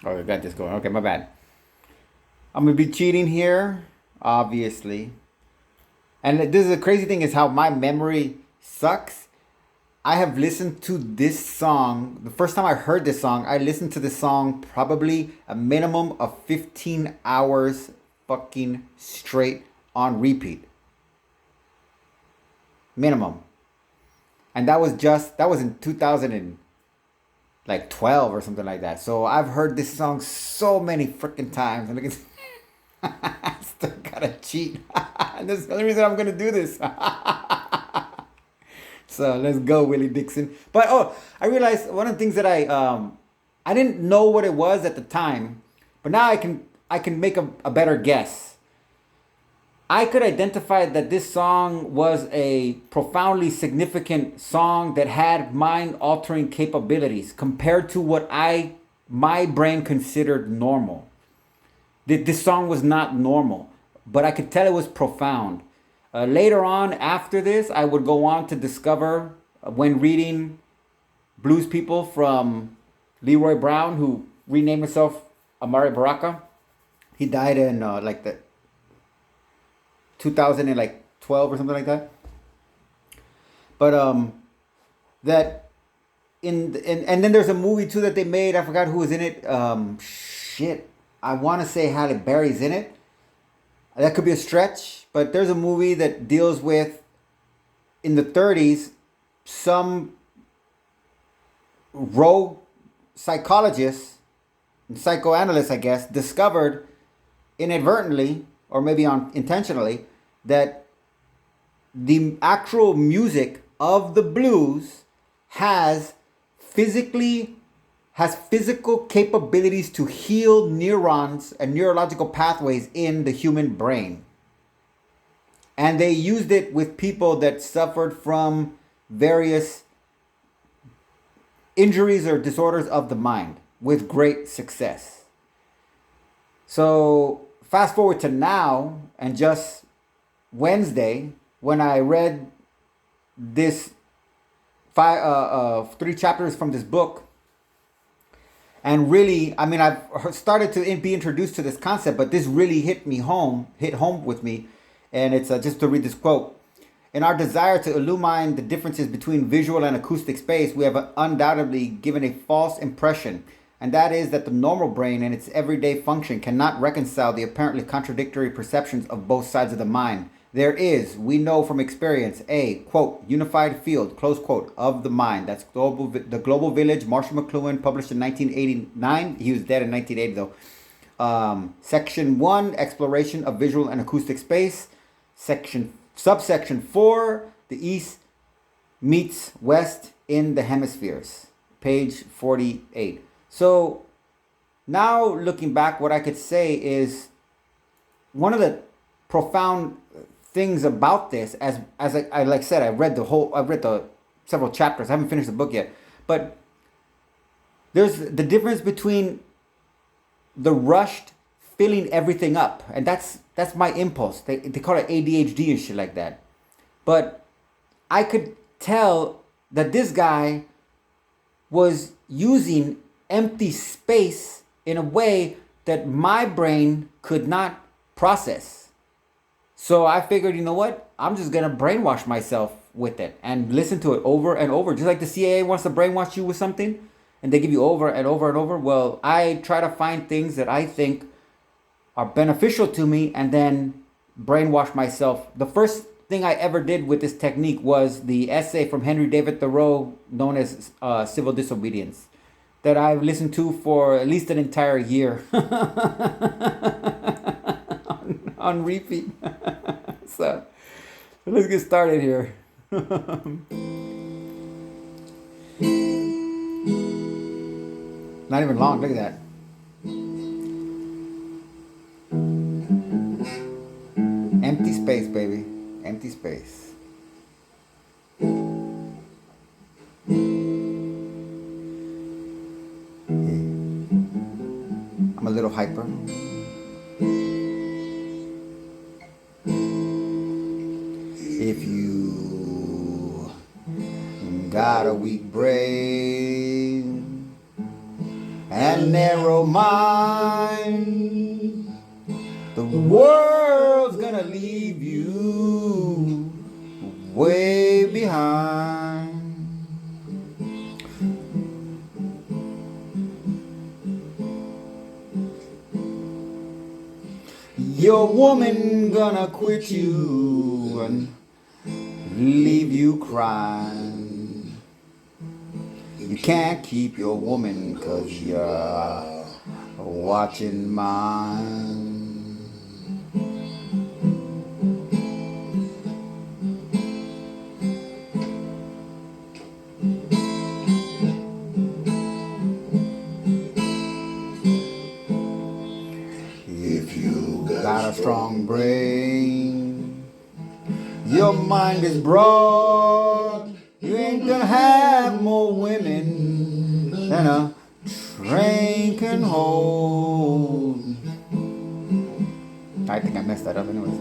Oh, I got this going. Okay, my bad. I'm gonna be cheating here, obviously. And this is the crazy thing is how my memory sucks. I have listened to this song. The first time I heard this song, I listened to this song probably a minimum of 15 hours fucking straight on repeat. Minimum. And that was in 2012 or something like that. So I've heard this song so many freaking times. And look at I still gotta cheat. That's the only reason I'm gonna do this. So let's go, Willie Dixon. But oh, I realized one of the things that I didn't know what it was at the time, but now I can make a better guess. I could identify that this song was a profoundly significant song that had mind altering capabilities compared to what I my brain considered normal. This song was not normal, but I could tell it was profound. Later on, after this, I would go on to discover when reading Blues People from Leroy Brown, who renamed himself Amari Baraka. He died in like the 2012 or something like that. But that and then there's a movie too that they made. I forgot who was in it. Shit, I want to say Halle Berry's in it. That could be a stretch, but there's a movie that deals with in the 30s some rogue psychologists and psychoanalysts, I guess, discovered inadvertently or maybe intentionally that the actual music of the blues has physically has physical capabilities to heal neurons and neurological pathways in the human brain. And they used it with people that suffered from various injuries or disorders of the mind with great success. So, fast forward to now, and just Wednesday, when I read this three chapters from this book, and really, I mean, I've started to be introduced to this concept, but this really hit home with me. And it's just to read this quote. In our desire to illumine the differences between visual and acoustic space, we have undoubtedly given a false impression, and that is that the normal brain and its everyday function cannot reconcile the apparently contradictory perceptions of both sides of the mind. There is, we know from experience, a, quote, unified field, close quote, of the mind. That's the Global Village, Marshall McLuhan, published in 1989. He was dead in 1980, though. Section 1, exploration of visual and acoustic space. Subsection 4, the East meets West in the hemispheres. Page 48. So now looking back, what I could say is one of the profound things about this, as I like said, I read the several chapters. I haven't finished the book yet, but there's the difference between the rushed filling everything up, and that's my impulse. They call it ADHD and shit like that. But I could tell that this guy was using empty space in a way that my brain could not process. So I figured, you know what? I'm just gonna brainwash myself with it and listen to it over and over. Just like the CIA wants to brainwash you with something and they give you over and over and over. Well, I try to find things that I think are beneficial to me and then brainwash myself. The first thing I ever did with this technique was the essay from Henry David Thoreau known as Civil Disobedience that I've listened to for at least an entire year on repeat. So let's get started here. Not even long, look at that. Empty space, baby. Empty space. I'm a little hyper. If you got a weak brain and a narrow mind, the world's gonna leave you way behind. Your woman gonna quit you and leave you crying. You can't keep your woman 'cause you're watching mine. If you got a strong brain, your mind is broad, you ain't gonna have more women than a train can hold. I think I messed that up anyways.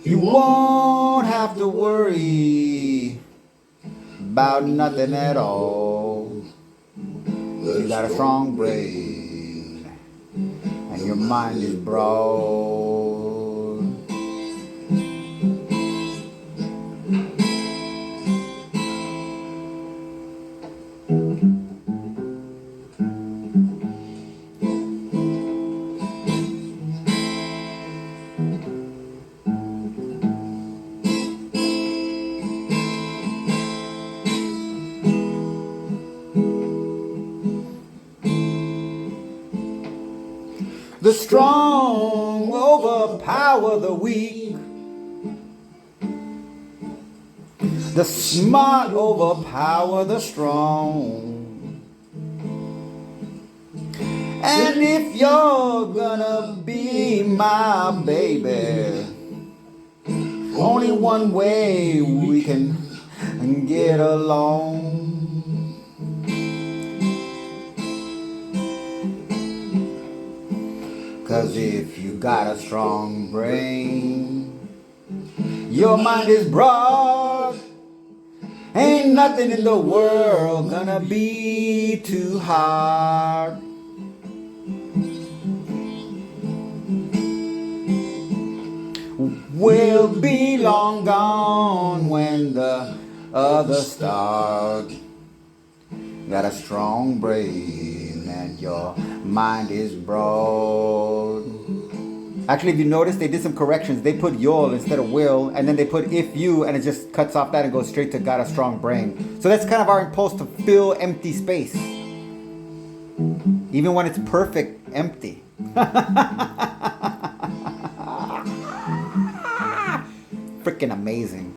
You won't have to worry about nothing at all. You got a strong brain and your mind is broad. The strong overpower the weak. The smart overpower the strong. And if you're gonna be my baby, only one way we can get along. 'Cause if you got a strong brain, your mind is broad, ain't nothing in the world gonna be too hard. We'll be long gone when the others start. Got a strong brain and your mind is broad. Actually, if you notice, they did some corrections. They put you'll instead of will, and then they put if you, and it just cuts off that and goes straight to got a strong brain. So that's kind of our impulse to fill empty space. Even when it's perfect empty. Freaking amazing.